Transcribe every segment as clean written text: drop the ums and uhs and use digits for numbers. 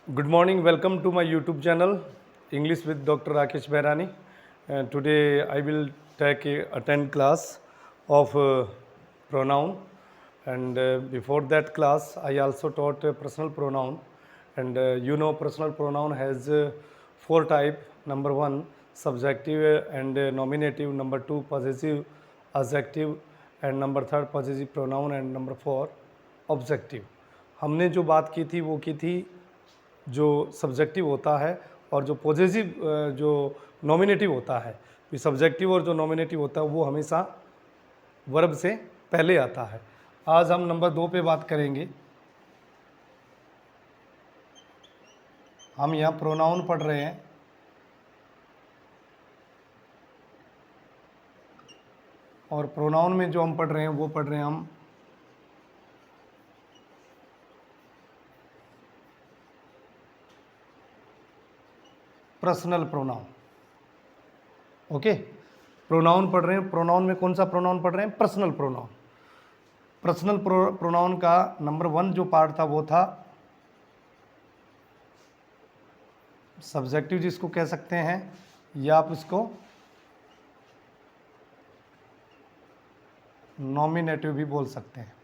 Good morning, welcome to my YouTube channel, English with Dr. Rakesh Behrani. And today I will take attend class of pronoun. And before that class, I also taught personal pronoun. And personal pronoun has four type. Number one, subjective and nominative. Number two, possessive, adjective. And number third, possessive pronoun. And number four, objective. हमने जो बात की थी वो की थी जो subjective होता है और जो पॉजिटिव जो नॉमिनेटिव होता है. ये सब्जेक्टिव और जो नॉमिनेटिव होता है वो हमेशा वर्ब से पहले आता है. आज हम नंबर 2 पे बात करेंगे. हम यहाँ प्रोनाउन पढ़ रहे हैं. और प्रोनाउन में जो हम पढ़ रहे हैं वो पढ़ रहे हैं हम पर्सनल प्रोनाउन. ओके, प्रोनाउन पढ़ रहे हैं. प्रोनाउन में कौन सा प्रोनाउन पढ़ रहे हैं? Personal pronoun. पर्सनल प्रोनाउन का नंबर 1 जो पार्ट था वो था सब्जेक्टिव, जिसको कह सकते हैं, या आप इसको नॉमिनेटिव भी बोल सकते हैं.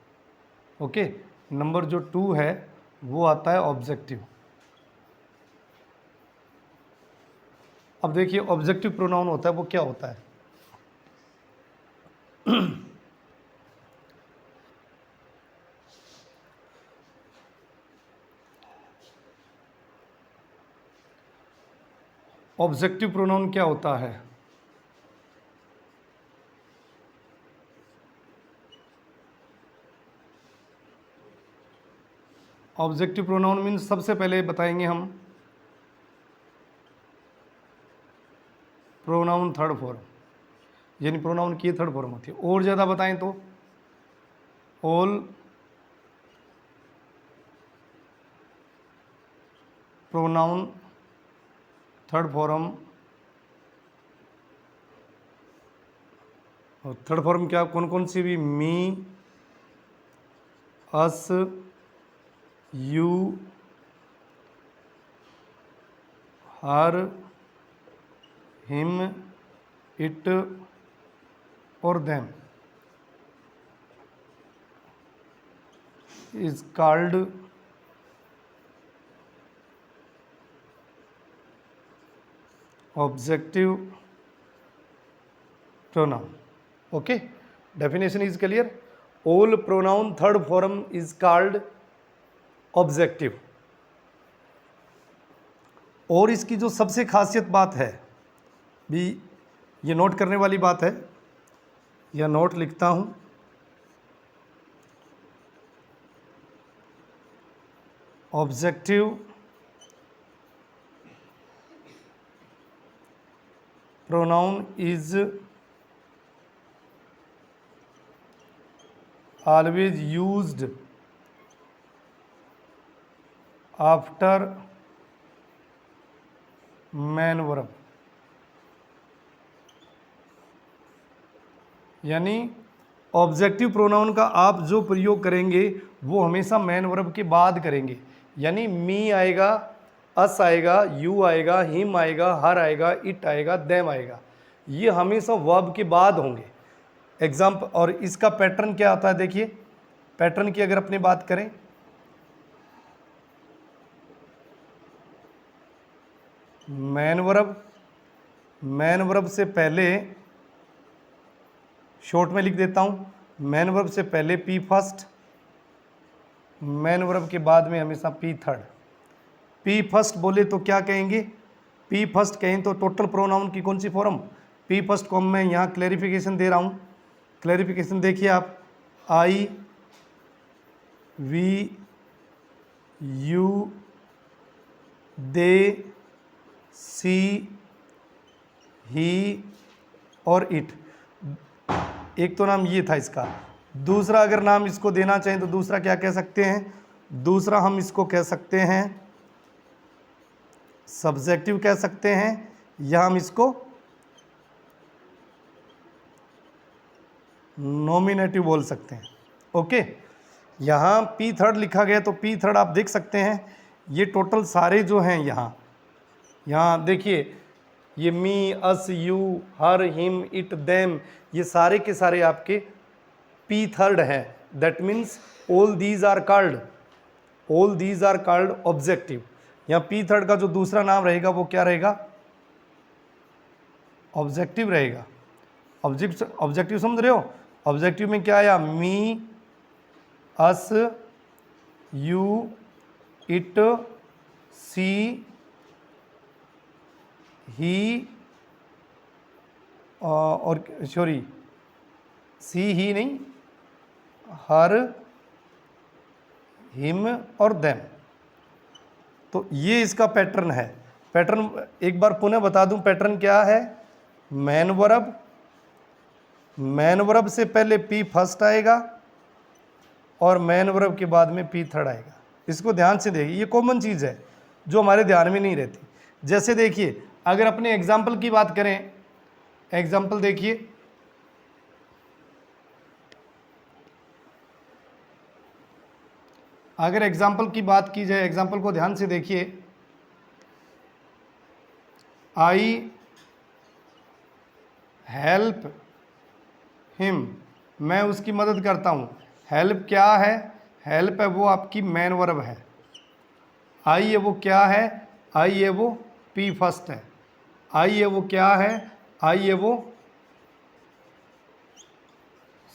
ओके, नंबर जो 2 है वो आता है ऑब्जेक्टिव. अब देखिए ऑब्जेक्टिव प्रोनाउन होता है वो क्या होता है. ऑब्जेक्टिव प्रोनाउन क्या होता है? ऑब्जेक्टिव प्रोनाउन मीन्स सबसे पहले बताएंगे हम प्रोनाउन थर्ड फॉर्म, यानी प्रोनाउन की थर्ड फॉर्म होती है. और ज़्यादा बताएं तो ऑल प्रोनाउन थर्ड फॉर्म. और थर्ड फॉर्म क्या कौन कौन सी भी? मी, us, you, her, him, it और them is called objective pronoun. Okay, definition is clear. All pronoun third form is called objective. और इसकी जो सबसे खासियत बात है भी, ये नोट करने वाली बात है, या नोट लिखता हूँ. Objective pronoun is always used after main verb. यानी ऑब्जेक्टिव प्रोनाउन का आप जो प्रयोग करेंगे वो हमेशा मेन वर्ब के बाद करेंगे. यानी मी आएगा, अस आएगा, यू आएगा, हिम आएगा, हर आएगा, इट आएगा, देम आएगा. ये हमेशा वर्ब के बाद होंगे. एग्जाम्पल, और इसका पैटर्न क्या आता है देखिए. पैटर्न की अगर अपनी बात करें, मेन वर्ब से पहले, शॉर्ट में लिख देता हूं, मेन वर्ब से पहले पी फर्स्ट, मेन वर्ब के बाद में हमेशा पी थर्ड. पी फर्स्ट बोले तो क्या कहेंगे? पी फर्स्ट कहें तो टोटल प्रोनाउन की कौन सी फॉर्म? पी फर्स्ट को मैं यहाँ क्लैरिफिकेशन दे रहा हूँ. क्लैरिफिकेशन देखिए आप. आई, वी, यू, दे, सी, ही और इट. एक तो नाम ये था इसका. दूसरा अगर नाम इसको देना चाहें तो दूसरा क्या कह सकते हैं? दूसरा हम इसको कह सकते हैं सब्जेक्टिव कह सकते हैं, या हम इसको नॉमिनेटिव बोल सकते हैं. ओके, यहाँ पी थर्ड लिखा गया तो पी थर्ड आप देख सकते हैं ये टोटल सारे जो हैं यहाँ देखिए, ये me, us, you, her, him, it, them, ये सारे के सारे आपके पी थर्ड हैं। That means all these are called objective. यहाँ पी थर्ड का जो दूसरा नाम रहेगा वो क्या रहेगा? ऑब्जेक्टिव रहेगा। ऑब्जेक्टिव समझ रहे हो? ऑब्जेक्टिव में क्या आया? मी, अस, यू, इट, सी, ही, और सॉरी, सी ही नहीं, हर, हिम और देम। तो ये इसका पैटर्न है। पैटर्न एक बार पुनः बता दूं, पैटर्न क्या है? मैन वर्ब से पहले पी फर्स्ट आएगा और मैन वर्ब के बाद में पी थर्ड आएगा। इसको ध्यान से देखिए, ये कॉमन चीज़ है जो हमारे ध्यान में नहीं रहती। जैसे देखिए, अगर अपने एग्जाम्पल की बात करें, एग्जाम्पल देखिए, अगर एग्जाम्पल की बात की जाए, एग्जाम्पल को ध्यान से देखिए, आई हेल्प हिम, मैं उसकी मदद करता हूँ। हेल्प क्या है? हेल्प है वो आपकी मैन वर्ब है। आई है वो क्या है? आई है वो पी फर्स्ट है। आई है वो क्या है? आई है वो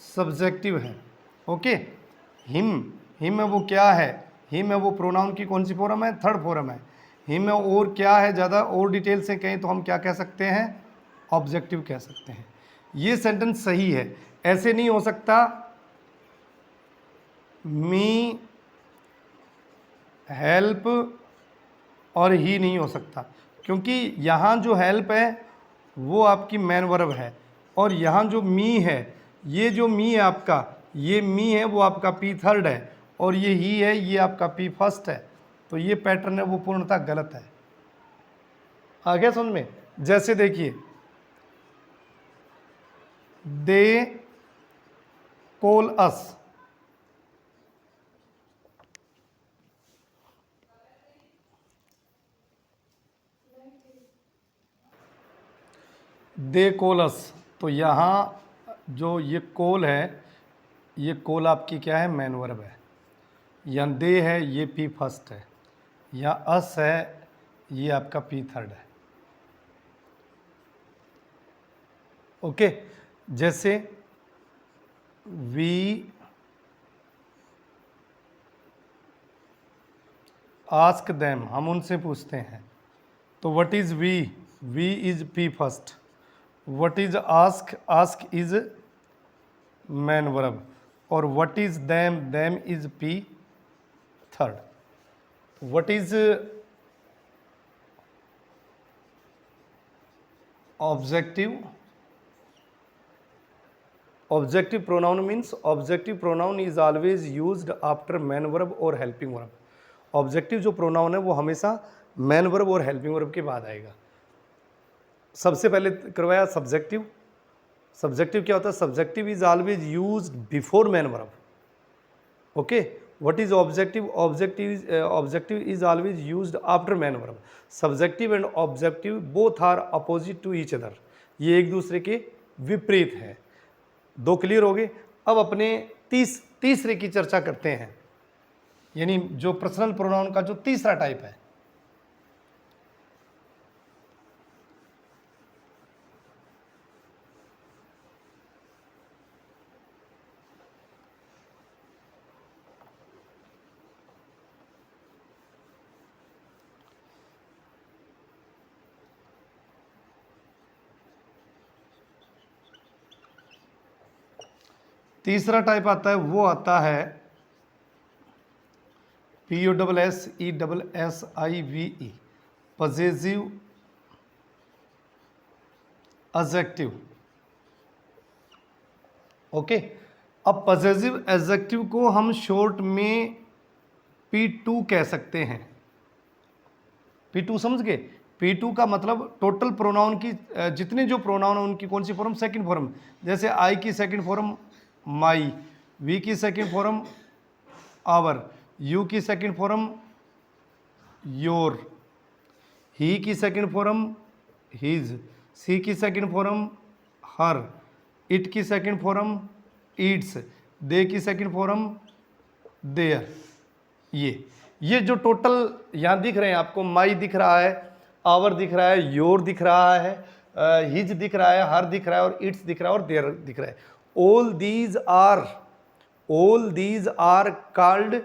सब्जेक्टिव है। ओके। हिम है वो क्या है? हिम है वो प्रोनाउन की कौन सी फॉर्म है? थर्ड फॉर्म है। हिम है और क्या है? ज़्यादा और डिटेल से कहें तो हम क्या कह सकते हैं? ऑब्जेक्टिव कह सकते हैं। ये सेंटेंस सही है। ऐसे नहीं हो सकता मी हेल्प और ही नहीं हो सकता, क्योंकि यहाँ जो हेल्प है वो आपकी मैन वर्ब है और यहाँ जो मी है, ये जो मी है आपका, ये मी है वो आपका पी थर्ड है और ये ही है ये आपका पी फर्स्ट है। तो ये पैटर्न है वो पूर्णतः गलत है। आ गया समझ में? जैसे देखिए, they call us, they call अस, तो यहाँ जो ये कॉल है, ये कॉल आपकी क्या है? मैन वर्ब है। यहाँ दे है ये पी फर्स्ट है, यहाँ अस है ये आपका पी थर्ड है। ओके। जैसे वी आस्क देम, हम उनसे पूछते हैं। तो what is we? We is P first. What is ask? Ask is main verb. और what is them? Them is P third. What is objective? Objective pronoun means objective pronoun is always used after main verb और helping verb. Objective जो pronoun है वो हमेशा main verb और helping verb के बाद आएगा। सबसे पहले करवाया सब्जेक्टिव। सब्जेक्टिव क्या होता है? Subjective is always used before main verb. Okay. What is objective? Objective is always used after main verb. Subjective and objective both are opposite to each other. ये एक दूसरे के विपरीत हैं। दो क्लियर हो गए। अब अपने तीसरे की चर्चा करते हैं, यानी जो पर्सनल प्रोनाउन का जो तीसरा टाइप है। तीसरा टाइप आता है, वो आता है POSSESSIVE, पजेसिव एडजेक्टिव। ओके। अब पजेसिव एडजेक्टिव को हम शॉर्ट में P2 कह सकते हैं। P2 समझ गए? P2 का मतलब टोटल प्रोनाउन की जितने जो प्रोनाउन है उनकी कौन सी फॉर्म? Second form. जैसे आई की सेकंड फॉर्म माई, वी की सेकंड फॉर्म आवर, यू की सेकंड फॉर्म योर, ही की सेकंड फॉर्म हिज, सी की सेकंड फॉर्म हर, इट की सेकंड फॉर्म ईट्स, दे की सेकंड फॉर्म देयर। ये जो टोटल यहाँ दिख रहे हैं आपको, माई दिख रहा है, आवर दिख रहा है, योर दिख रहा है, हिज दिख रहा है, हर दिख रहा है और इट्स दिख रहा है और देयर दिख रहा है। All these are called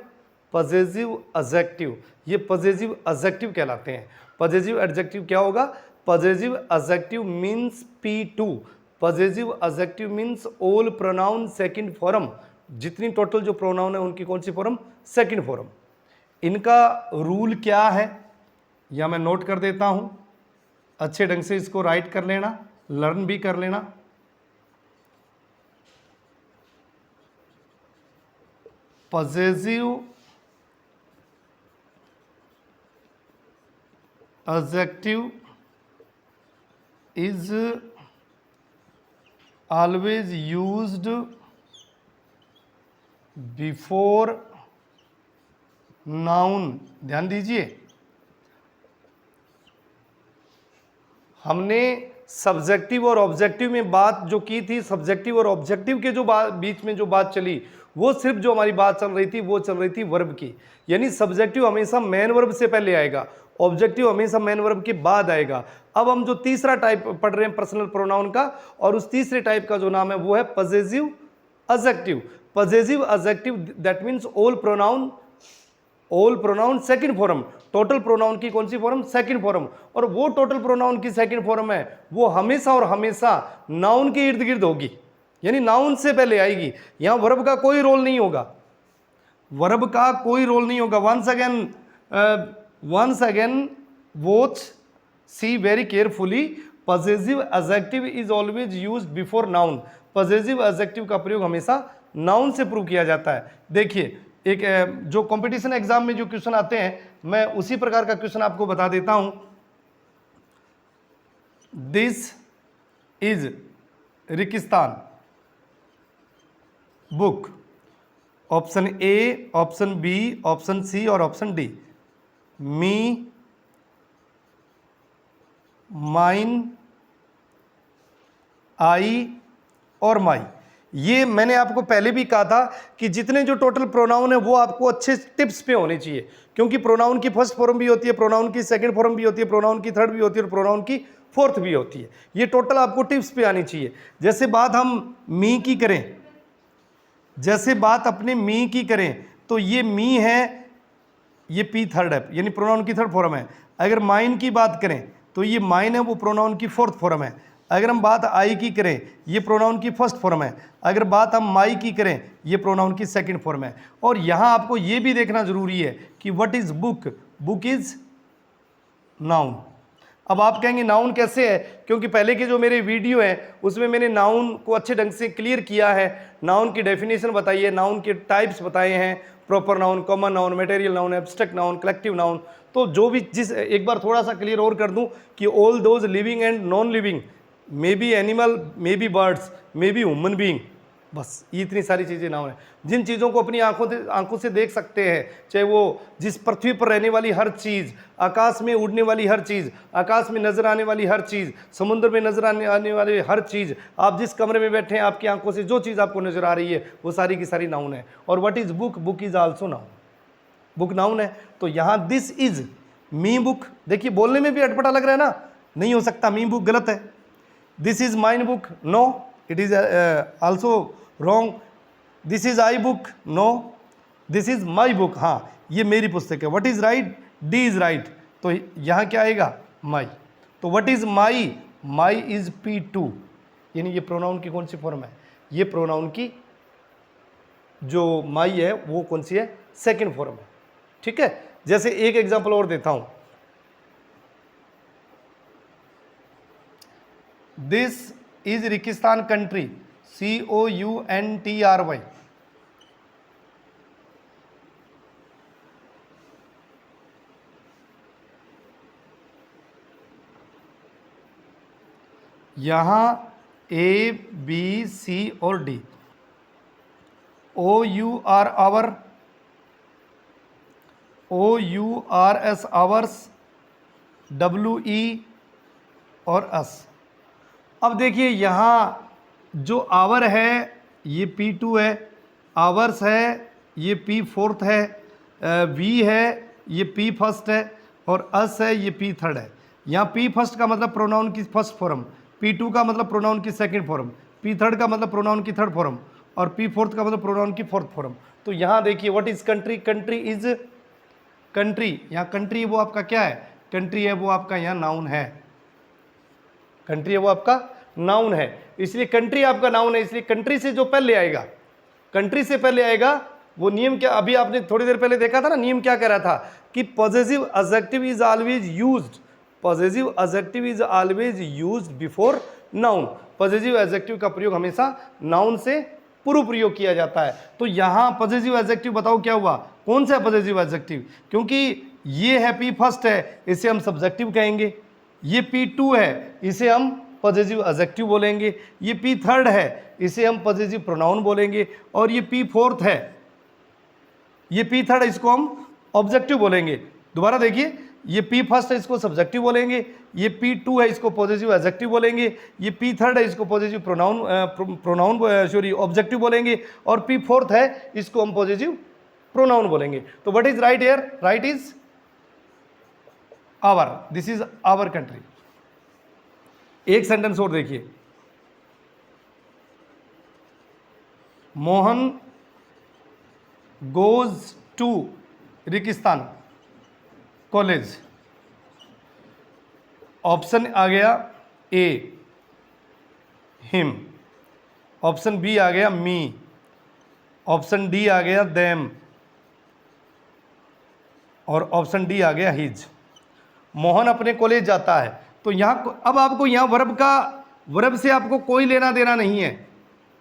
possessive adjective. ये पजेसिव एडजेक्टिव कहलाते हैं। पजेसिव एडजेक्टिव क्या होगा? Possessive adjective means P2। Possessive adjective means all pronoun second form. जितनी टोटल जो प्रोनाउन है उनकी कौन सी फॉर्म? Second form. इनका रूल क्या है या मैं नोट कर देता हूं, अच्छे ढंग से इसको राइट कर लेना, लर्न भी कर लेना। Possessive adjective is always used before noun. ध्यान दीजिए, हमने सब्जेक्टिव और ऑब्जेक्टिव में बात जो की थी, सब्जेक्टिव और ऑब्जेक्टिव के जो बीच में जो बात चली, वो सिर्फ जो हमारी बात चल रही थी वो चल रही थी वर्ब की। यानी सब्जेक्टिव हमेशा मेन वर्ब से पहले आएगा, ऑब्जेक्टिव हमेशा मेन वर्ब के बाद आएगा। अब हम जो तीसरा टाइप पढ़ रहे हैं पर्सनल प्रोनाउन का, और उस तीसरे टाइप का जो नाम है वो है possessive adjective. Possessive adjective that means all pronoun second form. Total pronoun की कौन सी फॉर्म? Second form. और वो टोटल प्रोनाउन की सेकंड फॉर्म है वो हमेशा और हमेशा नाउन के इर्द गिर्द होगी, यानी नाउन से पहले आएगी। यहां वर्ब का कोई रोल नहीं होगा, वर्ब का कोई रोल नहीं होगा। Once again watch, see very carefully, possessive adjective is always used before noun. Possessive adjective का प्रयोग हमेशा नाउन से प्रूव किया जाता है। देखिए, एक जो कंपटीशन एग्जाम में जो क्वेश्चन आते हैं, मैं उसी प्रकार का क्वेश्चन आपको बता देता हूं। दिस इज रिकिस्तान book. Option A, option B, option C और option D. Me, mine, I और माई। ये मैंने आपको पहले भी कहा था कि जितने जो टोटल प्रोनाउन है वो आपको अच्छे टिप्स पे होने चाहिए, क्योंकि प्रोनाउन की फर्स्ट फॉर्म भी होती है, प्रोनाउन की सेकंड फॉर्म भी होती है, प्रोनाउन की थर्ड भी होती है और प्रोनाउन की फोर्थ भी होती है। ये टोटल आपको टिप्स पे आनी चाहिए। जैसे बात हम मी की करें, जैसे बात अपने मी की करें, तो ये मी है, ये पी थर्ड है, यानी प्रोनाउन की थर्ड फॉर्म है। अगर माइन की बात करें तो ये माइन है, वो प्रोनाउन की फोर्थ फॉर्म है। अगर हम बात आई की करें, ये प्रोनाउन की फर्स्ट फॉर्म है। अगर बात हम माई की करें, ये प्रोनाउन की सेकंड फॉर्म है। और यहाँ आपको ये भी देखना जरूरी है कि what is book? Book is noun. अब आप कहेंगे नाउन कैसे है? क्योंकि पहले के जो मेरे वीडियो है उसमें मैंने नाउन को अच्छे ढंग से क्लियर किया है, नाउन की डेफिनेशन बताई है, नाउन के टाइप्स बताए हैं, proper noun, common noun, material noun, abstract noun, collective noun. तो जो भी एक बार थोड़ा सा क्लियर और कर दूं कि all those living and non living, may be animal, may be birds, may be human being, बस ये इतनी सारी चीज़ें नाउन है। जिन चीज़ों को अपनी आंखों से देख सकते हैं, चाहे वो जिस पृथ्वी पर रहने वाली हर चीज़, आकाश में उड़ने वाली हर चीज़, आकाश में नजर आने वाली हर चीज़, समुद्र में नजर आने वाली हर चीज़, आप जिस कमरे में बैठे हैं आपकी आंखों से जो चीज़ आपको नजर आ रही है वो सारी की सारी नाउन है। और what is book? Book is also known. Book noun है। तो यहाँ दिस इज मी बुक, देखिए बोलने में भी अटपटा लग रहा है ना, नहीं हो सकता, मी बुक गलत है। This is mine book, no, it is also wrong. This is I book, no, this is my book, हाँ ये मेरी पुस्तक है। What is right? D is right. तो यहाँ क्या आएगा? माई। तो what is my? My is P2, यानी ये प्रोनाउन की कौन सी फॉर्म है? ये प्रोनाउन की जो माई है वो कौन सी है? सेकंड फॉर्म है। ठीक है। जैसे एक एग्जांपल और देता हूं, दिस इज रिकिस्तान कंट्री, COUNTRY। यहां A, B, C और D, OUR our, OURS ours, WE और अस। अब देखिए यहाँ जो आवर है ये P2 है, आवर्स है ये P फोर्थ है, V है ये P फर्स्ट है और अस है ये P थर्ड है। यहाँ P फर्स्ट का मतलब प्रोनाउन की फर्स्ट फॉर्म, P2 का मतलब प्रोनाउन की सेकंड फॉर्म, P थर्ड का मतलब प्रोनाउन की थर्ड फॉर्म और P फोर्थ का मतलब प्रोनाउन की फोर्थ फॉर्म। तो यहाँ देखिए what is country, country is country, यहाँ कंट्री वो आपका क्या है, कंट्री है वो आपका यहाँ नाउन है, कंट्री है वो आपका नाउन है, इसलिए कंट्री आपका नाउन है, इसलिए कंट्री से जो पहले आएगा, कंट्री से पहले आएगा वो नियम क्या, अभी आपने थोड़ी देर पहले देखा था ना, नियम क्या कह रहा था कि possessive adjective is always used, possessive adjective is always used before noun, possessive adjective का प्रयोग हमेशा नाउन से पूर्व प्रयोग किया जाता है। तो यहाँ पॉजेसिव एडजेक्टिव बताओ क्या हुआ, कौन सा पॉजेसिव एडजेक्टिव, क्योंकि ये है P फर्स्ट है, इसे हम सब्जेक्टिव कहेंगे, ये P2 है इसे हम पॉजेसिव एडजेक्टिव बोलेंगे, ये P थर्ड है इसे हम पॉजेसिव प्रोनाउन बोलेंगे और ये P फोर्थ है, ये P थर्ड है इसको हम ऑब्जेक्टिव बोलेंगे। दोबारा देखिए, ये P फर्स्ट है इसको सब्जेक्टिव बोलेंगे, ये P2 है इसको पॉजेसिव एडजेक्टिव बोलेंगे, ये P थर्ड है इसको पॉजेसिव प्रोनाउन सॉरी ऑब्जेक्टिव बोलेंगे और P फोर्थ है इसको हम पॉजेसिव प्रोनाउन बोलेंगे। तो what is right here, right is our, this is our country. एक सेंटेंस और देखिए, मोहन गोज टू रेगिस्तान कॉलेज, ऑप्शन आ गया ए हिम, ऑप्शन बी आ गया मी, ऑप्शन डी आ गया देम और ऑप्शन डी आ गया हिज। मोहन अपने कॉलेज जाता है, तो यहाँ अब आपको यहाँ वर्ब से आपको कोई लेना देना नहीं है,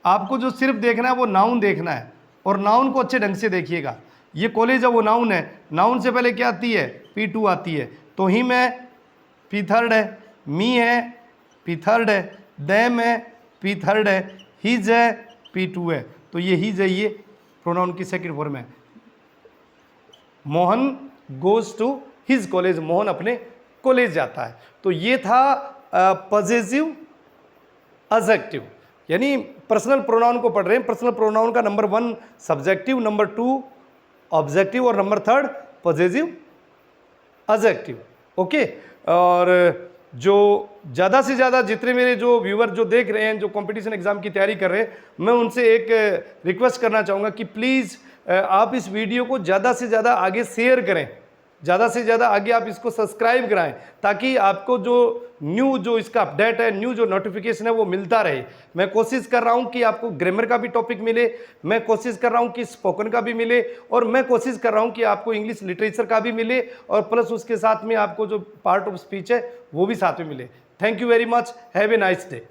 आपको जो सिर्फ देखना है वो नाउन देखना है और नाउन को अच्छे ढंग से देखिएगा। ये कॉलेज है वो नाउन है, नाउन से पहले क्या आती है, P2 आती है, तो हिम है P थर्ड है, मी है P थर्ड है, देम है P थर्ड है, हिज है P2 है, तो ये हिज है, ये प्रोनाउन की सेकंड फॉर्म है। Mohan goes to his college, Mohan अपने कॉलेज जाता है। तो ये था पॉजेसिव एडजेक्टिव, यानी पर्सनल प्रोनाउन को पढ़ रहे हैं। पर्सनल प्रोनाउन का नंबर 1 सब्जेक्टिव, नंबर 2 ऑब्जेक्टिव और नंबर 3 पॉजेसिव एडजेक्टिव। ओके, और जो ज़्यादा से ज़्यादा जितने मेरे जो व्यूअर जो देख रहे हैं, जो कंपटीशन एग्जाम की तैयारी कर रहे हैं, मैं उनसे एक रिक्वेस्ट करना चाहूँगा कि प्लीज़ आप इस वीडियो को ज़्यादा से ज़्यादा आगे शेयर करें, ज़्यादा से ज़्यादा आगे आप इसको सब्सक्राइब कराएं, ताकि आपको जो न्यू जो इसका अपडेट है, न्यू जो नोटिफिकेशन है वो मिलता रहे। मैं कोशिश कर रहा हूं कि आपको ग्रामर का भी टॉपिक मिले, मैं कोशिश कर रहा हूं कि स्पोकन का भी मिले और मैं कोशिश कर रहा हूं कि आपको इंग्लिश लिटरेचर का भी मिले और प्लस उसके साथ में आपको जो पार्ट ऑफ स्पीच है वो भी साथ में मिले। Thank you very much, have a nice day.